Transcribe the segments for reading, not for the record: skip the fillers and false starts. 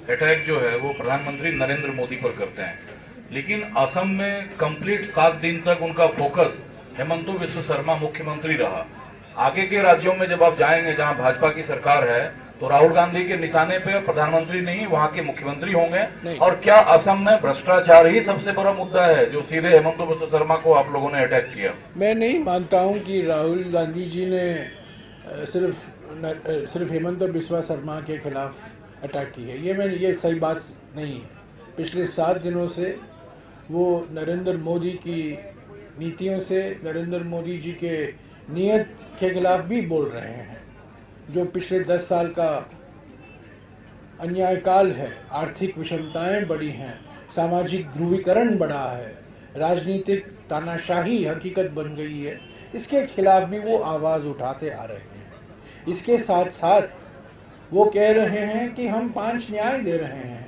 Attack जो है वो प्रधानमंत्री नरेंद्र मोदी पर करते हैं, लेकिन असम में कंप्लीट 7 दिन तक उनका फोकस हेमंत बिस्व शर्मा मुख्यमंत्री रहा। आगे के राज्यों में जब आप जाएंगे जहां भाजपा की सरकार है, तो राहुल गांधी के निशाने पे प्रधानमंत्री नहीं वहां के मुख्यमंत्री होंगे। और क्या असम में भ्रष्टाचार ही सबसे बड़ा मुद्दा है जो सीधे हेमंत बिस्व शर्मा को आप लोगों ने अटैक किया? मैं नहीं मानता हूं कि राहुल गांधी जी ने सिर्फ हेमंत बिस्वा शर्मा के खिलाफ अटैक की है। ये सही बात नहीं है। पिछले 7 दिनों से वो नरेंद्र मोदी की नीतियों से, नरेंद्र मोदी जी के नियत के खिलाफ भी बोल रहे हैं। जो पिछले 10 साल का अन्यायकाल है, आर्थिक विषमताएं बढ़ी हैं, सामाजिक ध्रुवीकरण बढ़ा है, राजनीतिक तानाशाही हकीकत बन गई है, इसके खिलाफ भी वो आवाज़ उठाते आ रहे हैं। इसके साथ साथ वो कह रहे हैं कि हम 5 न्याय दे रहे हैं,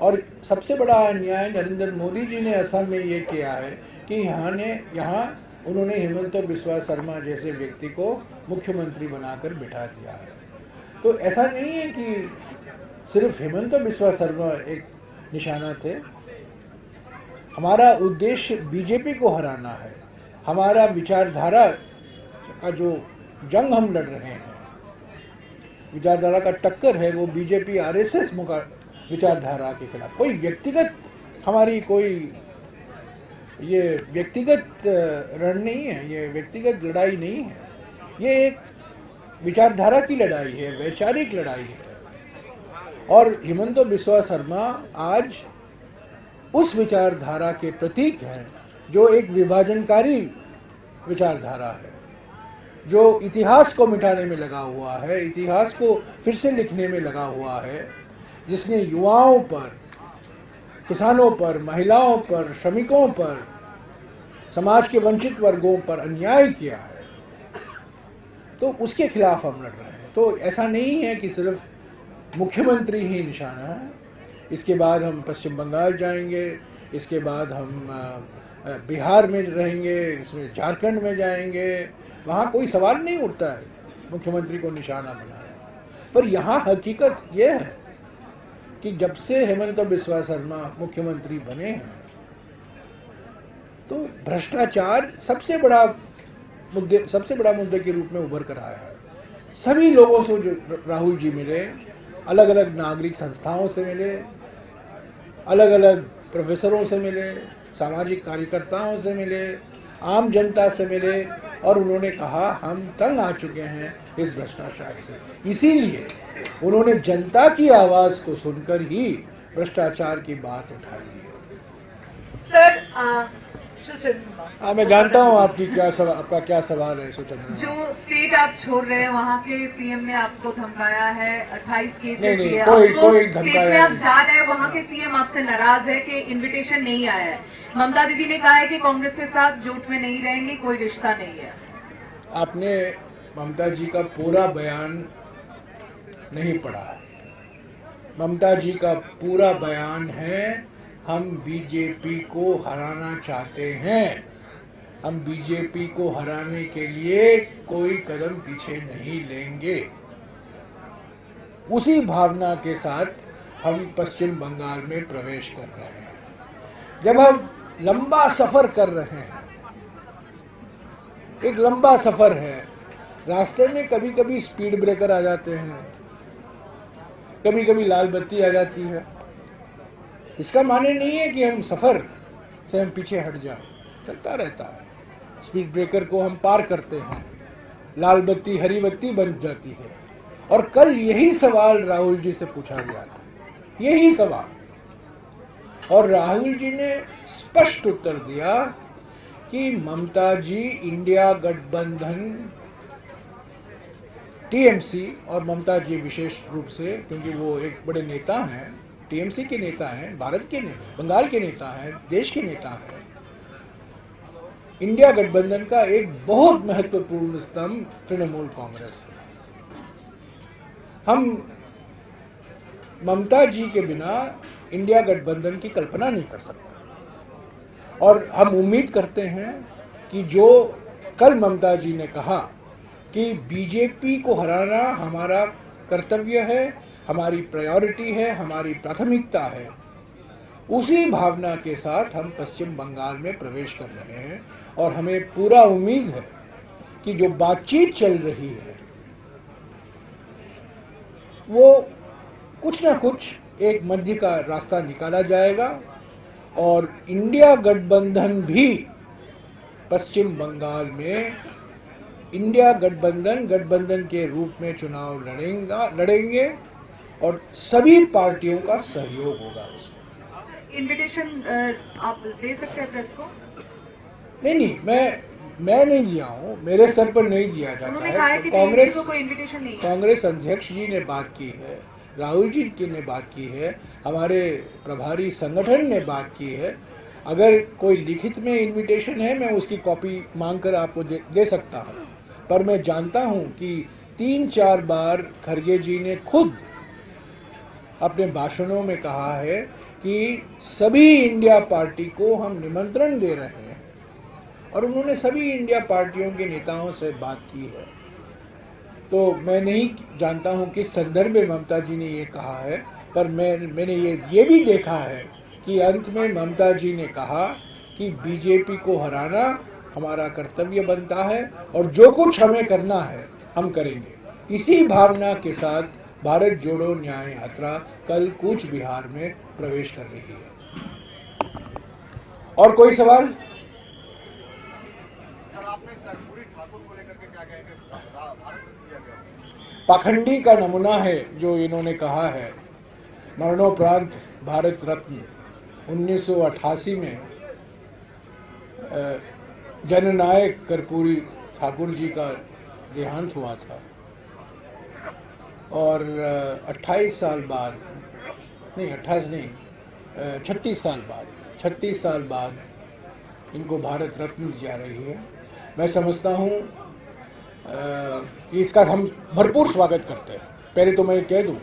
और सबसे बड़ा अन्याय नरेंद्र मोदी जी ने असम में ये किया है कि यहाँ उन्होंने हेमंत बिस्वा शर्मा जैसे व्यक्ति को मुख्यमंत्री बनाकर बिठा दिया है। तो ऐसा नहीं है कि सिर्फ हेमंत बिस्वा शर्मा एक निशाना थे। हमारा उद्देश्य बीजेपी को हराना है। हमारा विचारधारा का जो जंग हम लड़ रहे हैं, विचारधारा का टक्कर है, वो बीजेपी आरएसएस विचारधारा के खिलाफ। कोई व्यक्तिगत हमारी कोई ये व्यक्तिगत रण नहीं है, ये व्यक्तिगत लड़ाई नहीं है, ये एक विचारधारा की लड़ाई है, वैचारिक लड़ाई है। और हेमंत बिस्वा शर्मा आज उस विचारधारा के प्रतीक हैं जो एक विभाजनकारी विचारधारा है, जो इतिहास को मिटाने में लगा हुआ है, इतिहास को फिर से लिखने में लगा हुआ है, जिसने युवाओं पर, किसानों पर, महिलाओं पर, श्रमिकों पर, समाज के वंचित वर्गों पर अन्याय किया है। तो उसके खिलाफ हम लड़ रहे हैं। तो ऐसा नहीं है कि सिर्फ मुख्यमंत्री ही निशाना है। इसके बाद हम पश्चिम बंगाल जाएंगे, इसके बाद हम बिहार में रहेंगे, इसमें झारखंड में जाएंगे। वहाँ कोई सवाल नहीं उठता है मुख्यमंत्री को निशाना बनाया। पर यहाँ हकीकत ये है कि जब से हेमंत बिस्वा शर्मा मुख्यमंत्री बने हैं, तो भ्रष्टाचार सबसे बड़ा मुद्दे के रूप में उभर कर आया है। सभी लोगों से जो राहुल जी मिले, अलग अलग नागरिक संस्थाओं से मिले, अलग अलग प्रोफेसरों से मिले, सामाजिक कार्यकर्ताओं से मिले, आम जनता से मिले, और उन्होंने कहा हम तंग आ चुके हैं इस भ्रष्टाचार से। इसीलिए उन्होंने जनता की आवाज़ को सुनकर ही भ्रष्टाचार की बात उठाई है। सर मैं जानता हूँ आपका क्या सवाल है सुचंद्र। जो स्टेट आप छोड़ रहे हैं, वहाँ के सीएम ने आपको धमकाया है, 28 केसेस नहीं, कोई स्टेट में आप जा रहे हैं, वहाँ के सीएम आपसे नाराज है कि इनविटेशन नहीं आया है। ममता दीदी ने कहा है कि कांग्रेस के साथ जोट में नहीं रहेंगे, कोई रिश्ता नहीं है। आपने ममता जी का पूरा बयान नहीं पढ़ा। ममता जी का पूरा बयान है, हम बीजेपी को हराना चाहते हैं, हम बीजेपी को हराने के लिए कोई कदम पीछे नहीं लेंगे। उसी भावना के साथ हम पश्चिम बंगाल में प्रवेश कर रहे हैं। जब हम लंबा सफर कर रहे हैं, एक लंबा सफर है, रास्ते में कभी कभी स्पीड ब्रेकर आ जाते हैं, कभी कभी लाल बत्ती आ जाती है। इसका माने नहीं है कि हम सफर से हम पीछे हट जाएं, चलता रहता है। स्पीड ब्रेकर को हम पार करते हैं, लाल बत्ती हरी बत्ती बन जाती है। और कल यही सवाल राहुल जी से पूछा गया था, यही सवाल, और राहुल जी ने स्पष्ट उत्तर दिया कि ममता जी इंडिया गठबंधन, टीएमसी, और ममता जी विशेष रूप से क्योंकि वो एक बड़े नेता हैं, टीएमसी के नेता हैं, भारत के नेता, बंगाल के नेता हैं, देश के नेता हैं, इंडिया गठबंधन का एक बहुत महत्वपूर्ण स्तंभ तृणमूल कांग्रेस है। हम ममता जी के बिना इंडिया गठबंधन की कल्पना नहीं कर सकते, और हम उम्मीद करते हैं कि जो कल ममता जी ने कहा कि बीजेपी को हराना हमारा कर्तव्य है, हमारी प्रायोरिटी है, हमारी प्राथमिकता है, उसी भावना के साथ हम पश्चिम बंगाल में प्रवेश कर रहे हैं। और हमें पूरा उम्मीद है कि जो बातचीत चल रही है वो कुछ ना कुछ एक मध्य का रास्ता निकाला जाएगा और इंडिया गठबंधन भी पश्चिम बंगाल में इंडिया गठबंधन के रूप में चुनाव लड़ेंगे और सभी पार्टियों का सहयोग होगा उसमें। इनविटेशन आप दे सकते हैं प्रेस को? नहीं, मैं नहीं दिया हूँ, मेरे स्तर पर नहीं दिया जाता उन्होंने कहा है। कि कांग्रेस को कोई इनविटेशन नहीं है। कांग्रेस अध्यक्ष जी ने बात की है, राहुल जी ने बात की है, हमारे प्रभारी संगठन ने बात की है। अगर कोई लिखित में इनविटेशन है मैं उसकी कॉपी मांगकर आपको दे सकता हूँ, पर मैं जानता हूँ कि 3-4 बार खरगे जी ने खुद अपने भाषणों में कहा है कि सभी इंडिया पार्टी को हम निमंत्रण दे रहे हैं और उन्होंने सभी इंडिया पार्टियों के नेताओं से बात की है। तो मैं नहीं जानता हूं किस संदर्भ में ममता जी ने ये कहा है, पर मैंने ये भी देखा है कि अंत में ममता जी ने कहा कि बीजेपी को हराना हमारा कर्तव्य बनता है और जो कुछ हमें करना है हम करेंगे। इसी भावना के साथ भारत जोड़ो न्याय यात्रा कल कूच बिहार में प्रवेश कर रही है। और कोई सवाल? पाखंडी का नमूना है जो इन्होंने कहा है। मरणोपरांत भारत रत्न 1988 में जननायक कर्पूरी ठाकुर जी का देहांत हुआ था और 36 साल बाद इनको भारत रत्न दी जा रही है। मैं समझता हूँ इसका हम भरपूर स्वागत करते हैं। पहले तो मैं कह दूँ,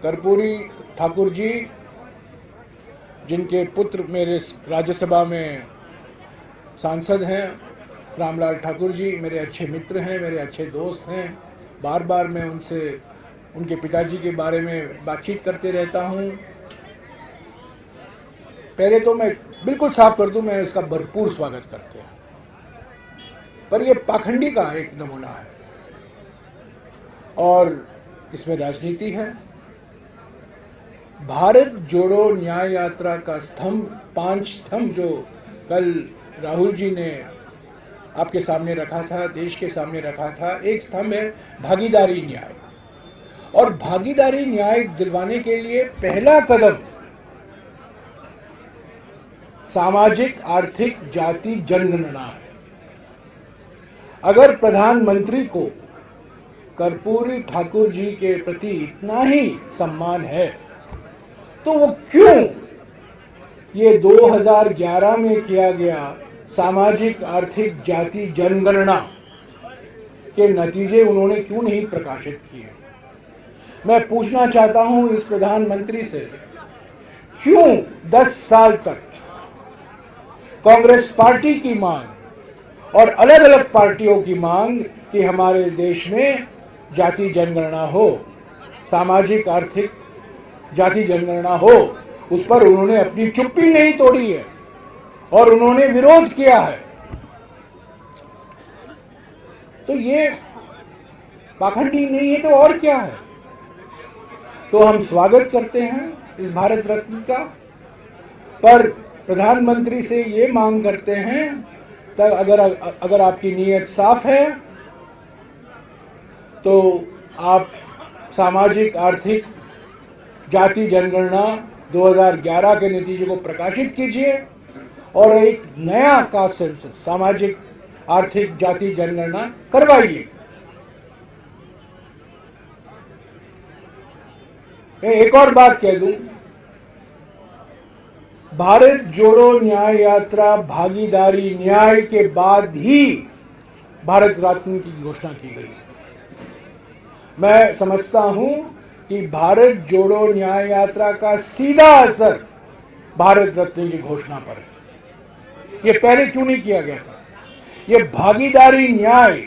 कर्पूरी ठाकुर जी जिनके पुत्र मेरे राज्यसभा में सांसद हैं, रामलाल ठाकुर जी मेरे अच्छे मित्र हैं, मेरे अच्छे दोस्त हैं। बार बार मैं उनसे उनके पिताजी के बारे में बातचीत करते रहता हूँ। पहले तो मैं बिल्कुल साफ कर दूं, मैं इसका भरपूर स्वागत करते हैं, पर यह पाखंडी का एक नमूना है और इसमें राजनीति है। भारत जोड़ो न्याय यात्रा का स्तंभ, 5 स्तंभ जो कल राहुल जी ने आपके सामने रखा था, देश के सामने रखा था। एक स्तंभ है भागीदारी न्याय, और भागीदारी न्याय दिलवाने के लिए पहला कदम सामाजिक आर्थिक जाति जनगणना है। अगर प्रधानमंत्री को कर्पूरी ठाकुर जी के प्रति इतना ही सम्मान है तो वो क्यों ये 2011 में किया गया सामाजिक आर्थिक जाति जनगणना के नतीजे उन्होंने क्यों नहीं प्रकाशित किए? मैं पूछना चाहता हूं इस प्रधानमंत्री से, क्यों 10 साल तक कांग्रेस पार्टी की मांग और अलग अलग पार्टियों की मांग कि हमारे देश में जाति जनगणना हो, सामाजिक आर्थिक जाति जनगणना हो, उस पर उन्होंने अपनी चुप्पी नहीं तोड़ी है और उन्होंने विरोध किया है। तो ये पाखंडी नहीं है तो और क्या है? तो हम स्वागत करते हैं इस भारत रत्न का, पर प्रधानमंत्री से ये मांग करते हैं तब अगर आपकी नीयत साफ है तो आप सामाजिक आर्थिक जाति जनगणना 2011 के नतीजे को प्रकाशित कीजिए और एक नया कास्ट सेंसस सामाजिक आर्थिक जाति जनगणना करवाइए। एक और बात कह दूं, भारत जोड़ो न्याय यात्रा भागीदारी न्याय के बाद ही भारत रत्न की घोषणा की गई। मैं समझता हूं कि भारत जोड़ो न्याय यात्रा का सीधा असर भारत रत्न की घोषणा पर है। यह पहले क्यों नहीं किया गया था? यह भागीदारी न्याय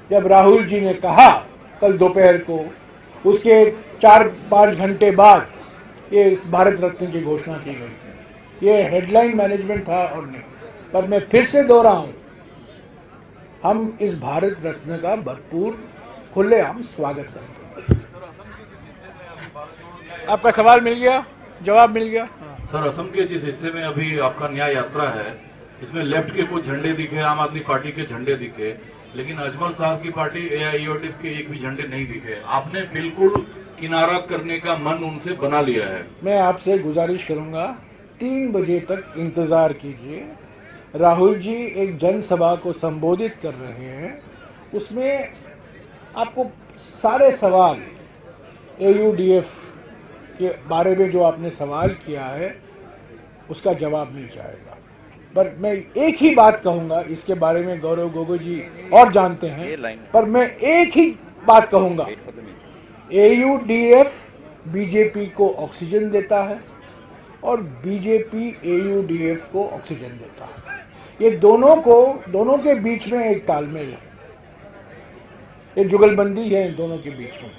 जब राहुल जी ने कहा कल दोपहर को, उसके 4-5 घंटे बाद ये इस भारत रत्न की घोषणा की गई थी। ये हेडलाइन मैनेजमेंट था और नहीं, पर मैं फिर से दोहराऊं, हम इस भारत रत्न का भरपूर खुलेआम स्वागत करते हैं। आपका सवाल मिल गया, जवाब मिल गया। सर, असम के जिस हिस्से में अभी आपका न्याय यात्रा है, इसमें लेफ्ट के कुछ झंडे दिखे, आम आदमी पार्टी के झंडे दिखे, लेकिन अजमल साहब की पार्टी AIUDF के एक भी झंडे नहीं दिखे। आपने बिल्कुल किनारा करने का मन उनसे बना लिया है। मैं आपसे गुजारिश करूंगा 3 बजे तक इंतजार कीजिए। राहुल जी एक जनसभा को संबोधित कर रहे हैं, उसमें आपको सारे सवाल AUDF के बारे में जो आपने सवाल किया है उसका जवाब मिल जाएगा। पर मैं एक ही बात कहूंगा, इसके बारे में गौरव गोगोई जी और जानते हैं, पर मैं एक ही बात कहूंगा, AUDF बीजेपी को ऑक्सीजन देता है और बीजेपी AUDF को ऑक्सीजन देता है। ये दोनों के बीच में एक तालमेल है, एक जुगलबंदी है इन दोनों के बीच में।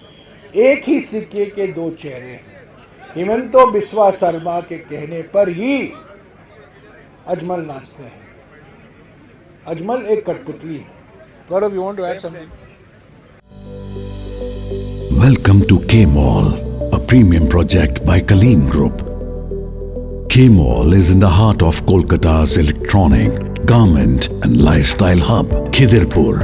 एक ही सिक्के के 2 चेहरे हैं। हिमंतो बिस्वा शर्मा के कहने पर ही अजमल नाचते हैं। अजमल एक कठपुतली है। Gaurav, you want to add something? Welcome to K-Mall, a premium project by Kaleen Group. K-Mall is in the heart of Kolkata's electronic, garment and lifestyle hub, Khidirpur.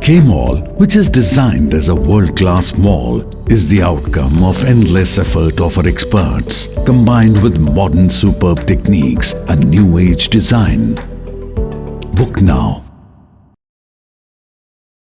K-Mall, which is designed as a world-class mall, is the outcome of endless effort of our experts, combined with modern superb techniques and new age design. Book now